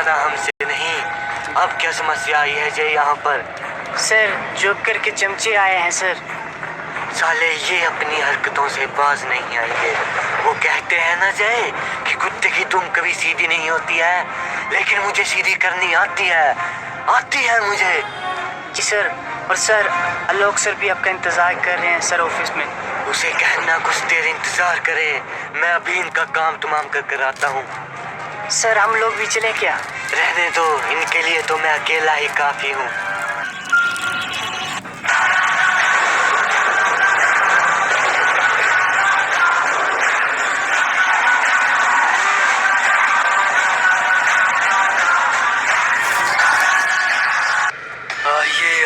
तुम्हारा हमसे नहीं। अब क्या समस्या आई है जय यहाँ पर? सर जोकर के चमचे आए हैं सर। साले ये अपनी हरकतों से बाज नहीं आएंगे। वो कहते हैं ना जय कि कुत्ते की दुम कभी सीधी नहीं होती है, लेकिन मुझे सीधी करनी आती है मुझे। जी सर। और सर आलोक सर भी आपका इंतजार कर रहे हैं सर ऑफिस में। उसे कहना कुछ देर इंतजार करे, मैं अभी इनका काम तमाम कर कर आता हूँ। सर हम लोग भी चले क्या? रहने दो, इनके लिए तो मैं अकेला ही काफी हूँ।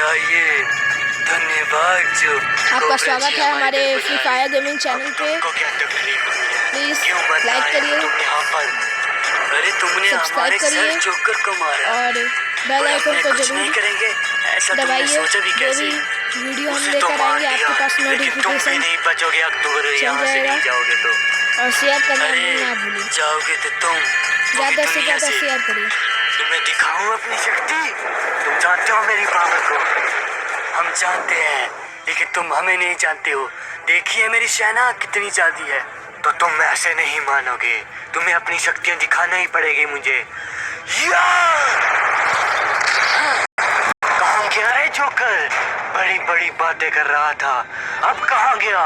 आइए, धन्यवाद जो आपका स्वागत है हमारे फ्री फायर गेमिंग चैनल पे। प्लीज लाइक करिए, अरे तुमने सब्सक्राइब करिए जोकर को मारा और बेल आइकन को जरूर दबाइए। जो भी वीडियो हम लेकर आएंगे आपके पास नोटिफिकेशन नहीं बचोगे अक्टूबर यहाँ से नहीं जाओगे तो। और शेयर करना ना भूलिए। जाओगे तो तुम ज़्यादा से ज़्यादा शेयर करिए। तुम्हें दिखाऊं अपनी शक्ति। तुम जानते हो मेरी पावर को? हम जानते हैं, लेकिन तुम हमें नहीं जानते हो। देखिए मेरी सेना कितनी ज्यादा है। तो तुम ऐसे नहीं मानोगे, तुम्हें अपनी शक्तियां दिखाना ही पड़ेगी मुझे। कहाँ गया रे जोकर? बड़ी बड़ी बातें कर रहा था, अब कहाँ गया?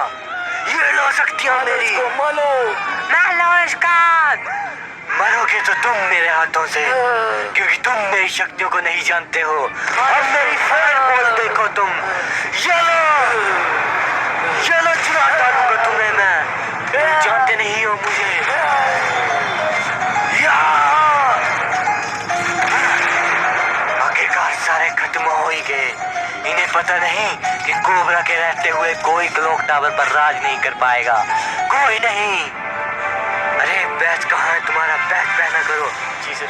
ये लो शक्तियां मेरी। मारो इसका। मरोगे तो तुम मेरे हाथों से, क्योंकि तुम मेरी शक्तियों को नहीं जानते हो। अब मेरी फायर बॉल देखो तुम। ये लो चुरा डालूंगा तुम्हें मैं। तुम जानते नहीं हो मुझे। आखिरकार सारे खत्म हो ही गए। इन्हें पता नहीं कि कोबरा के रहते हुए कोई क्लॉक टावर पर राज नहीं कर पाएगा, कोई नहीं। अरे बैच कहाँ है तुम्हारा? बैच पहना करो। जी सर।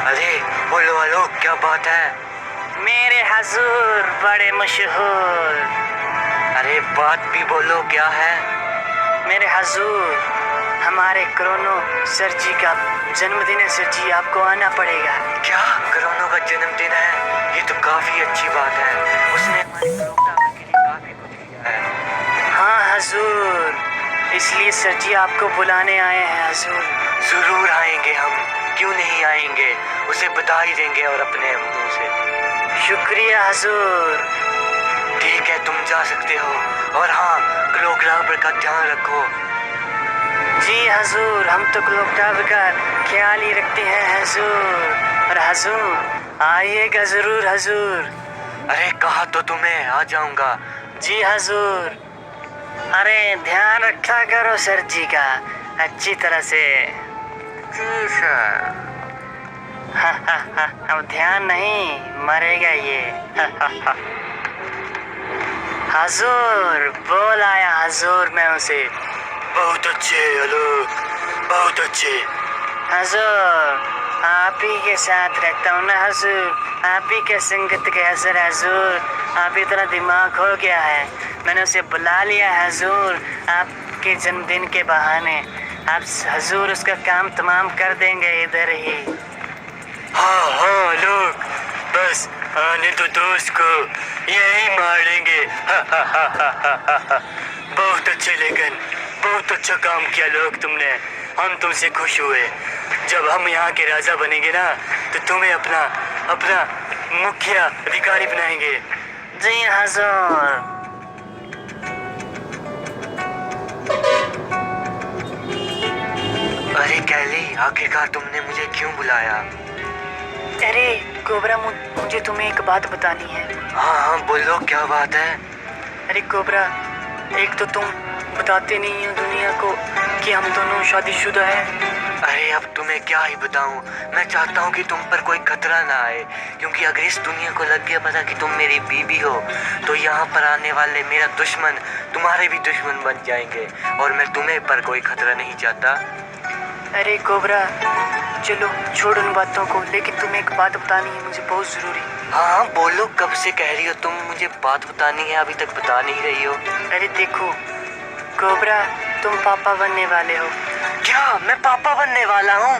अरे बोलो आलोक, क्या बात है? मेरे हजूर बड़े मशहूर। अरे बात भी बोलो, क्या है? मेरे हजूर हमारे क्रोनो सर जी का जन्मदिन है सर जी, आपको आना पड़ेगा। क्या क्रोनो का जन्मदिन है? ये तो काफी अच्छी बात है। उसने हमारे क्लॉक टावर के लिए काफी कुछ किया है। हाँ हजूर, इसलिए सर जी आपको बुलाने आए हैं हजूर। जरूर आएंगे हम, क्यों नहीं आएंगे? उसे बता ही देंगे और अपने मुंह से। शुक्रिया हजूर। ठीक है, तुम जा सकते हो। और हाँ, क्लॉक टावर का ध्यान रखो। जी हजूर, हम तो क्लॉक टावर का ख्याल ही रखते हैं हजूर। और हजूर आइएगा जरूर हजूर। अरे कहा तो तुम्हें, आ जाऊंगा। जी हजूर। अरे ध्यान रखा करो सर जी का अच्छी तरह से। जी सर। अब ध्यान नहीं, मरेगा ये। हजूर बोल आया हजूर मैं उसे। बहुत अच्छे आलोक, बहुत अच्छे। हजूर आप ही के साथ रहता हूँ ना हजूर, आप ही के संगत के असर हजूर। आप इतना दिमाग हो गया है, मैंने उसे बुला लिया हजूर आपके जन्मदिन के बहाने। आप हजूर उसका काम तमाम कर देंगे इधर ही। हाँ लोग, बस आने तो दोस्त को, यही मारेंगे। बहुत अच्छे, लेकिन बहुत अच्छा काम किया लोग तुमने। हम तुमसे खुश हुए। जब हम यहाँ के राजा बनेंगे ना, तो तुम्हें अपना मुखिया अधिकारी बनाएंगे। जी हजूर। अरे कैली, आखिरकार तुमने मुझे क्यों बुलाया? अरे कोबरा, मुझे तुम्हें एक बात बतानी है। हाँ बोलो, क्या बात है? अरे कोबरा, एक तो तुम बताते नहीं हो दुनिया को कि हम दोनों शादीशुदा हैं। अरे अब तुम्हें क्या ही बताऊं। मैं चाहता हूं कि तुम पर कोई खतरा ना आए, क्योंकि अगर इस दुनिया को लग गया पता कि तुम मेरी बीवी हो, तो यहाँ पर आने वाले मेरा दुश्मन तुम्हारे भी दुश्मन बन जाएंगे, और मैं तुम्हें पर कोई खतरा नहीं चाहता। अरे कोबरा, चलो छोड़ उन बातों को, लेकिन तुम्हें एक बात बतानी है मुझे, बहुत जरूरी। हाँ बोलो, कब से कह रही हो तुम मुझे बात बतानी है, अभी तक बता नहीं रही हो। अरे देखो कोबरा, तुम पापा बनने वाले हो। क्या मैं पापा बनने वाला हूँ?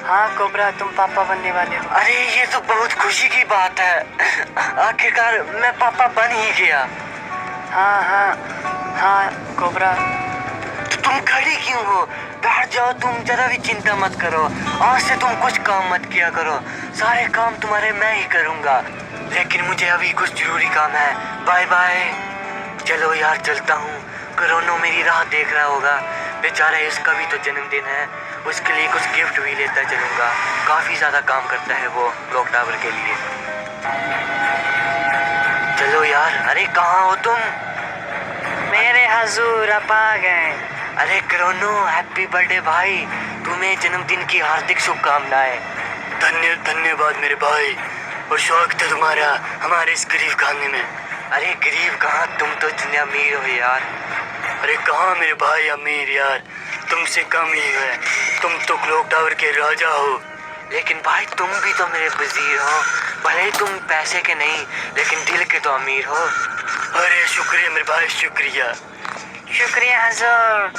हाँ कोबरा, तुम पापा बनने वाले हो। अरे ये तो बहुत खुशी की बात है, आखिरकार मैं पापा बन ही गया। हाँ हाँ हाँ कोबरा। तो तुम खड़ी क्यों हो? बैठ जाओ, तुम जरा भी चिंता मत करो। आज से तुम कुछ काम मत किया करो, सारे काम तुम्हारे मैं ही करूँगा। लेकिन मुझे अभी कुछ जरूरी काम है। Bye bye. चलो यार चलता हूँ, करोनो मेरी राह देख रहा होगा बेचारा, इसका भी तो जन्मदिन है, उसके लिए कुछ गिफ्ट भी लेता चलूँगा। काफ़ी ज़्यादा काम करता है वो क्लॉक टावर के लिए। चलो यार। अरे कहाँ हो तुम? मेरे हजूर आप आ गए। अरे करोनो, हैप्पी बर्थडे भाई, तुम्हें जन्मदिन की हार्दिक शुभकामनाएं। धन्यवाद मेरे भाई, और स्वागत है तुम्हारा हमारे इस गरीब खाने में। अरे गरीब कहाँ, तुम तो इतने अमीर हो यार। अरे कहाँ मेरे भाई अमीर यार, तुमसे कम ही है, तुम तो क्लॉक टावर के राजा हो। लेकिन भाई तुम भी तो मेरे वजीर हो, भले ही तुम पैसे के नहीं लेकिन दिल के तो अमीर हो। अरे शुक्रिया मेरे भाई, शुक्रिया। शुक्रिया हजूर,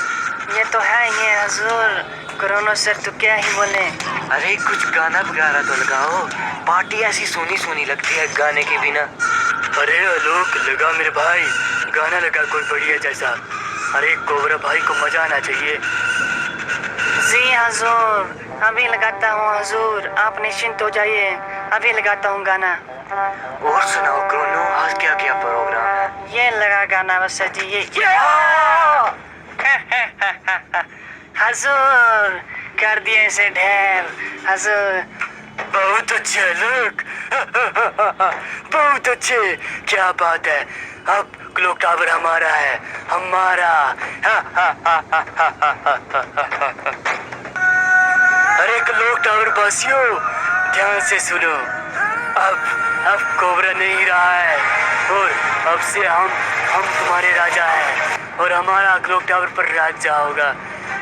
ये तो है ये हजूर। कोरोना सर तो क्या ही बोले। अरे कुछ गाना वगैरह तो लगाओ, पार्टी ऐसी सोनी सोनी लगती है गाने के बिना। अरे आलोक लगा मेरे भाई, गाना लगा कोई बढ़िया जैसा। अरे कोबरा भाई को मजा आना चाहिए। जी हजूर, अभी लगाता हूँ हजूर, आप निश्चिंत हो जाइए, अभी लगाता हूँ गाना। और सुनाओ क्रोनो, आज क्या क्या प्रोग्राम है? ये लगा गाना बस जी, ये हजूर कर दिए इसे ढेर हजूर। बहुत अच्छे लोग, बहुत अच्छे, क्या बात है, अब क्लॉक टावर हमारा है, हमारा। अरे क्लॉक टावर वासियों ध्यान से सुनो, अब कोबरा नहीं रहा है, और अब से हम तुम्हारे राजा हैं, और हमारा क्लॉक टावर पर राज होगा,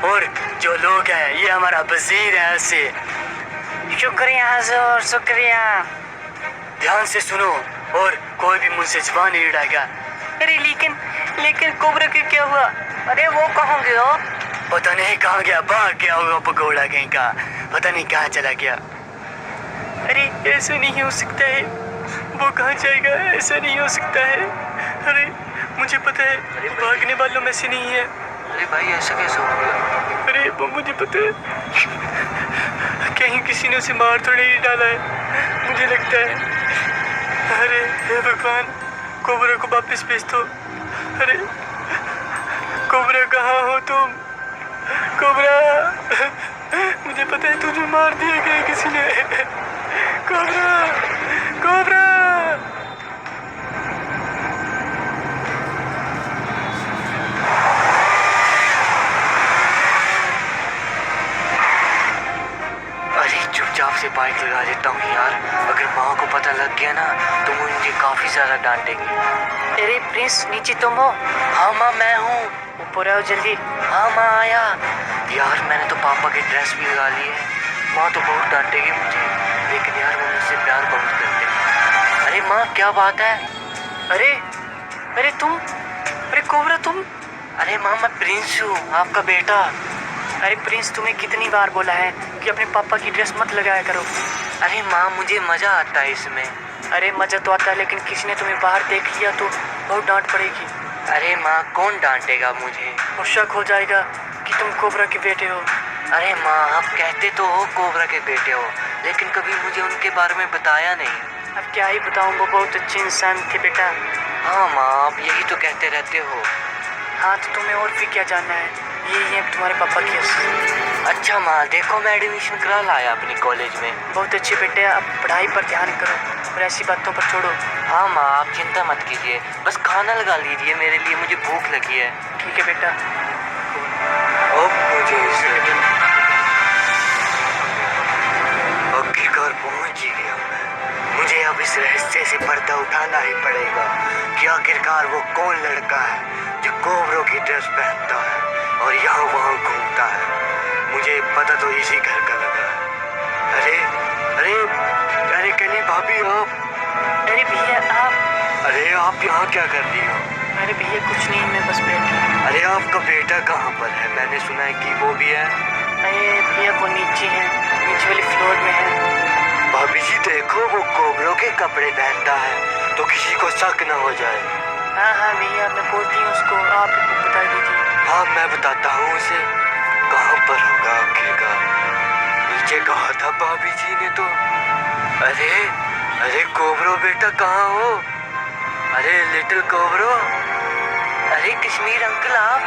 और जो लोग हैं ये हमारा वजीर है। ऐसे शुक्रिया हजूर, शुक्रिया। ध्यान से सुनो, और कोई भी मुझसे जबान नहीं उड़ाएगा। अरे लेकिन कोबरा के क्या हुआ? अरे वो कहाँ गया? पता नहीं कहाँ गया, भाग गया होगा पकौड़ा कहीं का, पता नहीं कहाँ चला गया। अरे ऐसा नहीं हो सकता है, वो कहाँ जाएगा? ऐसा नहीं हो सकता है। अरे मुझे पता है भागने वालों में से नहीं है। अरे भाई ऐसा कैसे हो गया? अरे वो मुझे पता है, कहीं किसी ने उसे मार तो नहीं डाला है, मुझे लगता है। अरे हे भगवान, कोबरा को वापस भेज दो। अरे कोबरा कहाँ हो तुम? कोबरा, मुझे पता है तुझे मार दिया गया किसी ने। Cobra, cobra. चुपचाप से बाइक लगा देता हूँ यार, अगर माँ को पता लग गया ना तो मुझे काफी ज्यादा डांटेगी। अरे प्रिंस नीचे तुम हो? हाँ माँ मैं हूँ। ऊपर आओ जल्दी। हाँ माँ आया। यार मैंने तो पापा की ड्रेस भी लगा ली है, माँ तो बहुत डांटेगी मुझे, लेकिन यार वो मुझसे प्यार बहुत करते हैं। अरे माँ क्या बात है? अरे तुम, अरे कोबरा तुम? अरे माँ मैं प्रिंस हूँ, आपका बेटा। अरे प्रिंस तुम्हें कितनी बार बोला है कि अपने पापा की ड्रेस मत लगाया करो। अरे माँ मुझे मजा आता है इसमें। अरे मजा तो आता है, लेकिन किसी ने तुम्हें बाहर देख लिया तो बहुत डांट पड़ेगी। अरे माँ कौन डांटेगा मुझे? और शक हो जाएगा कि तुम कोबरा के बेटे हो। अरे माँ आप कहते तो हो कोबरा के बेटे हो, लेकिन कभी मुझे उनके बारे में बताया नहीं। अब क्या ही बताऊँ, वो बहुत अच्छे इंसान थे बेटा। हाँ माँ आप यही तो कहते रहते हो। हाँ तो तुम्हें और भी क्या जानना है, यही है तुम्हारे पापा की असली। अच्छा माँ देखो मैं एडमिशन करा लाया अपनी कॉलेज में। बहुत अच्छे बेटे, अब पढ़ाई पर ध्यान करो और ऐसी बातों पर छोड़ो। हाँ माँ आप चिंता मत कीजिए, बस खाना लगा लीजिए मेरे लिए, मुझे भूख लगी है। ठीक है बेटा। अब मुझे आखिरकार पहुँच ही गया मैं। मुझे अब इस रहस्य से पर्दा उठाना ही पड़ेगा कि आखिरकार वो कौन लड़का है जो कोबरों की ड्रेस पहनता है और यहाँ वहाँ घूमता है। मुझे पता तो इसी घर का लगा है। अरे अरे अरे कली भाभी आप? अरे भैया आप? अरे आप यहाँ क्या कर रही हो? अरे भैया कुछ नहीं, मैं बस बैठी। अरे आपका बेटा कहाँ पर है? मैंने सुना है कि वो भी है। ये भैया वो नीचे है, नीचे वाली फ्लोर में है। भाभी जी देखो, वो कोबरों के कपड़े पहनता है तो किसी को शक न हो जाए। हाँ हाँ भैया, मैं बोलती हूँ उसको, आप बता दीजिए। हाँ मैं बताता हूँ उसे। कहाँ पर होगा आखिरकार? नीचे कहा था भाभी जी ने तो। अरे अरे कोबरो बेटा कहाँ हो? अरे लिटिल कोबरो। अरे कश्मीर अंकल आप।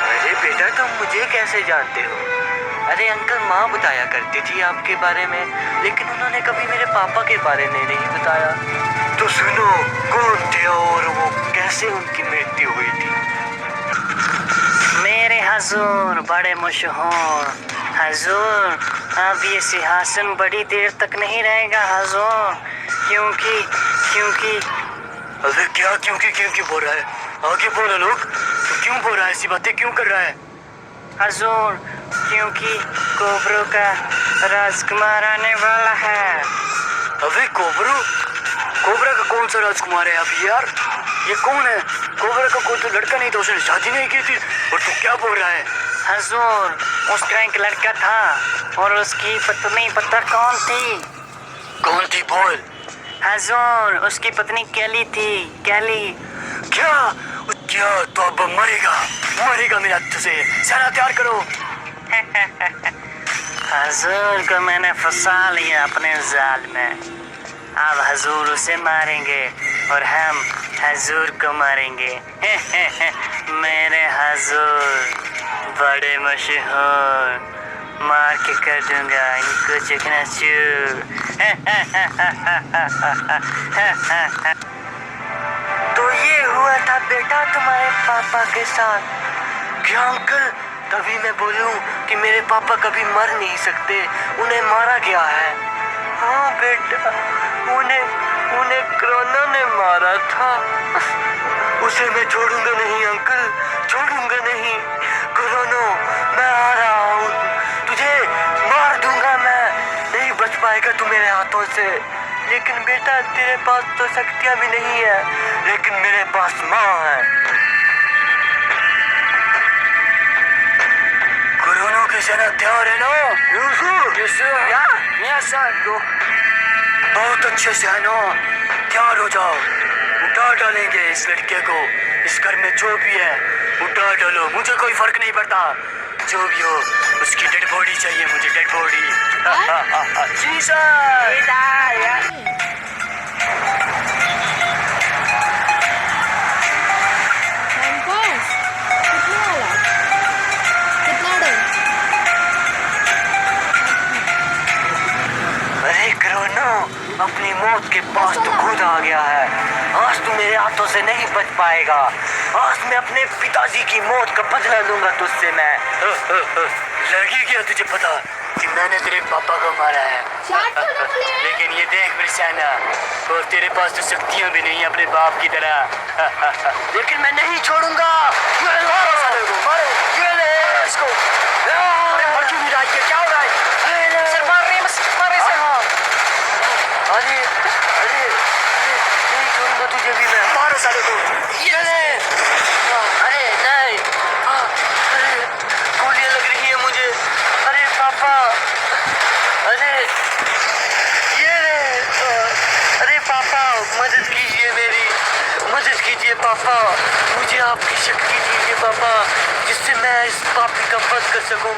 अरे बेटा तुम मुझे कैसे जानते हो? अरे अंकल माँ बताया करती थी आपके बारे में, लेकिन उन्होंने कभी मेरे पापा के बारे में नहीं बताया। तो सुनो, कौन थे और वो कैसे उनकी मृत्यु हुई थी? मेरे हजूर बड़े मशहूर। हजूर अब ये सिंहासन बड़ी देर तक नहीं रहेगा हजूर, क्योंकि अरे क्या क्योंकि बोल रहा है? आगे बोलो लोग, तो क्यों बोल रहा है? ऐसी बातें क्यों कर रहा है? हजूर क्योंकि कोबरों का राजकुमार आने वाला है। अबे कोबरा का कौन सा राजकुमार है अभी यार? ये कौन है? कोबरा का कोई तो लड़का नहीं था, उसने शादी नहीं की थी, और तू क्या बोल रहा है? हजूर उसका एक लड़का था और उसकी पत्नी पता कौन थी? कौन थी बोल? हजूर उसकी पत्नी कैली थी, कैली। क्या तो अब मरेगा मेरे हाथ से। सारा तैयार करो। हजूर को मैंने फंसा लिया अपने जाल में। अब हजूर उसे मारेंगे और हम हजूर को मारेंगे। मेरे हजूर बड़े मशहूर, मार के कर दूंगा इनको चकनाचूर। तो ये हुआ था बेटा तुम्हारे पापा के साथ? क्या अंकल? तभी मैं बोलूं कि मेरे पापा कभी मर नहीं सकते, उन्हें मारा गया है। हाँ बेटा, उन्हें कोरोना ने मारा था। उसे मैं छोड़ूंगा नहीं अंकल, छोड़ूंगा नहीं। कोरोना, मैं आ रहा हूँ, तुझे मार दूंगा मैं। नहीं बच पाएगा तू मेरे हाथों से। लेकिन बेटा तेरे पास तो शक्तियाँ भी नहीं है, लेकिन मेरे पास माँ है। कोरोना के सेना तैयार है ना? बहुत अच्छे से है ना? तैयार हो जाओ, उठा डालेंगे इस लड़के को। इस घर में जो भी है उठा डालो, मुझे कोई फर्क नहीं पड़ता। जो भी हो उसकी डेड बॉडी चाहिए मुझे, डेड बॉडी। जी सर। कैंपस कितने वाला, कितना डर? अरे कोरोना, अपनी मौत के पास तो खुद आ गया है। आज तू मेरे हाथों से नहीं बच पाएगा। आज मैं अपने पिताजी की मौत का बदला लूंगा तुझसे मैं। लगी क्या तुझे पता कि मैंने तेरे पापा को मारा है? लेकिन ये देख मिर्शाना, और तेरे पास तो शक्तियां भी नहीं अपने बाप की तरह। लेकिन मैं नहीं छोड़ूंगा। ये मारो साले को, मारो। ये ले इसको। मर क्यों नहीं रहा है? क्या हो रहा है? सर मार रहे हैं, मारे सर। अरे अरे नहीं छोड़ूंगा तुझे भी मैं। मारो साले को। ये ले। अरे नहीं, अरे गोलियां लग रही है मुझे। अरे पापा, अरे ये ले। अरे पापा मदद कीजिए मेरी, मदद कीजिए पापा। मुझे आपकी शक्ति दीजिए पापा, जिससे मैं इस पापी का वध कर सकूं।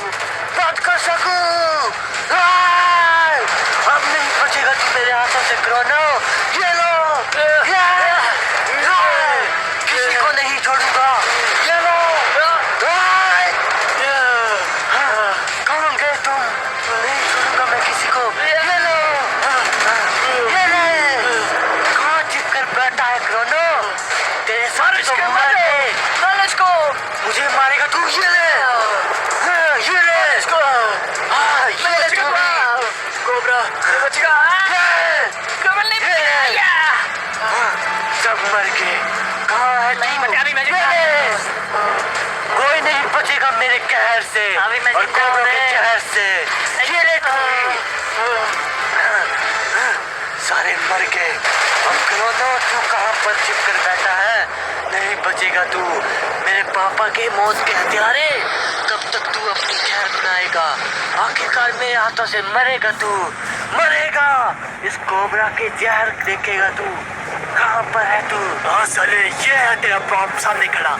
अब नहीं बचेगा तू मेरे हाथों से कोरोना। ये लो, किसी को नहीं छोड़ूंगा। ये लो। कौन गए तुम? नहीं छोड़ूंगा मैं किसी को। ये लो, ये ले। कहाँ छिप कर बैठा है कोरोना? तेरे सारे तो मरे। को मुझे मारेगा तू। ये ले, ये ले इसको। ये ले कोबरा, बचेगा। सब मर गए। कहाँ है तू? कोई नहीं बचेगा मेरे कहर से और कोबरा के कहर से। ये ले तू। सारे मर गए। क्रोनो, तू कहाँ पर छिप कर बैठा है? नहीं बचेगा तू मेरे पापा के मौत के हत्यारे। कब तक तू अपनी खैर बनाएगा? आखिरकार मेरे हाथों से मरेगा तू, मरेगा। इस कोबरा के जहर देखेगा तू। कहाँ पर है तू? हाँ साले, ये है तेरा बाप सामने खड़ा।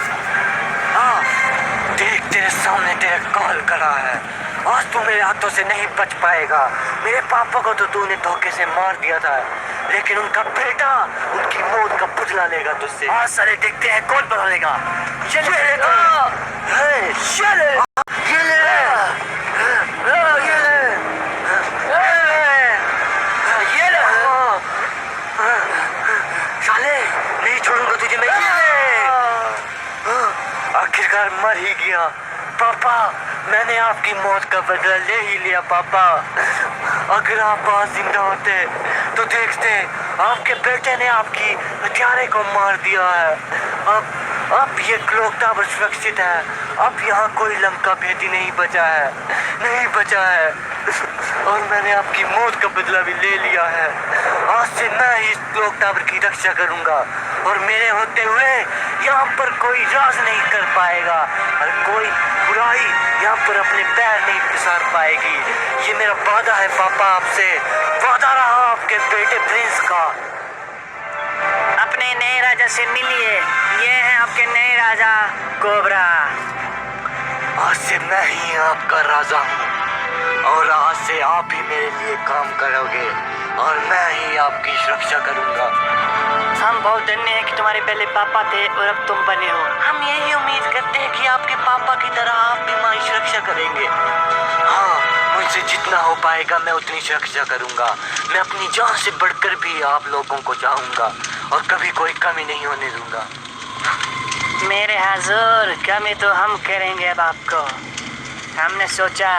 हाँ देख, तेरे सामने तेरा कॉल खड़ा है। आज तू मेरे हाथों से नहीं बच पाएगा। मेरे पापा को तो तूने धोखे से मार दिया था, लेकिन उनका बेटा उनकी मौत का बदला लेगा तुझसे। आज साले देखते हैं कौन बदला लेगा। ये ले ये ले ये ले ये ले साले, नहीं छोड़ूंगा तुझे मैं। आखिरकार मर ही गया। पापा, मैंने आपकी मौत का बदला ले ही लिया पापा। अगर आप आज जिंदा होते तो देखते आपके बेटे ने आपकी हत्यारे को मार दिया है। अब ये क्लॉक टावर सुरक्षित है। अब यहाँ कोई लंका भेदी नहीं बचा है, नहीं बचा है। और मैंने आपकी मौत का बदला भी ले लिया है। आज से मैं ही इस क्लॉक टावर की रक्षा करूंगा, और मेरे होते हुए यहाँ पर कोई राज नहीं कर पाएगा, और कोई बुराई यहाँ पर अपने पैर नहीं पसार पाएगी। ये मेरा वादा है पापा आपसे, वादा रहा आपके बेटे प्रिंस का। अपने नए राजा से मिलिए, ये है आपके नए राजा कोबरा। आज से मैं ही आपका राजा हूँ, और आज से आप ही मेरे लिए काम करोगे, और मैं ही आपकी सुरक्षा करूँगा। हम बहुत धन्य हैं कि तुम्हारे पहले पापा थे और अब तुम बने हो। हम यही उम्मीद करते हैं कि आपके पापा की तरह आप भी हमारी सुरक्षा करेंगे। हाँ, मुझसे जितना हो पाएगा मैं उतनी सुरक्षा करूँगा। मैं अपनी जान से बढ़कर भी आप लोगों को चाहूँगा, और कभी कोई कमी नहीं होने दूँगा। मेरे हुजूर, कमी तो हम करेंगे अब आपको। हमने सोचा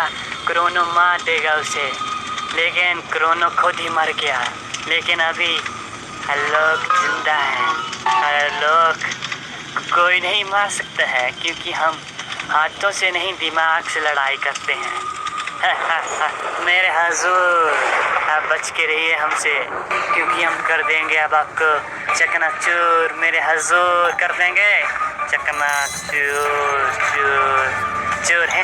क्रोनो मार देगा उसे, लेकिन क्रोनो खुद ही मर गया। लेकिन अभी लोग जिंदा हैं, और लोग कोई नहीं मार सकता है, क्योंकि हम हाथों से नहीं दिमाग से लड़ाई करते हैं। मेरे हुजूर, आप बच के रहिए हमसे, क्योंकि हम कर देंगे अब आपको चकनाचूर। मेरे हुजूर, कर देंगे चकनाचूर चूर चूर है।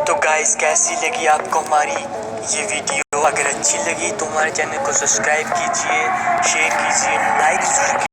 तो गाइस, कैसी लगी आपको हमारी ये वीडियो? अगर अच्छी लगी तो हमारे चैनल को सब्सक्राइब कीजिए, शेयर कीजिए, लाइक कीजिए।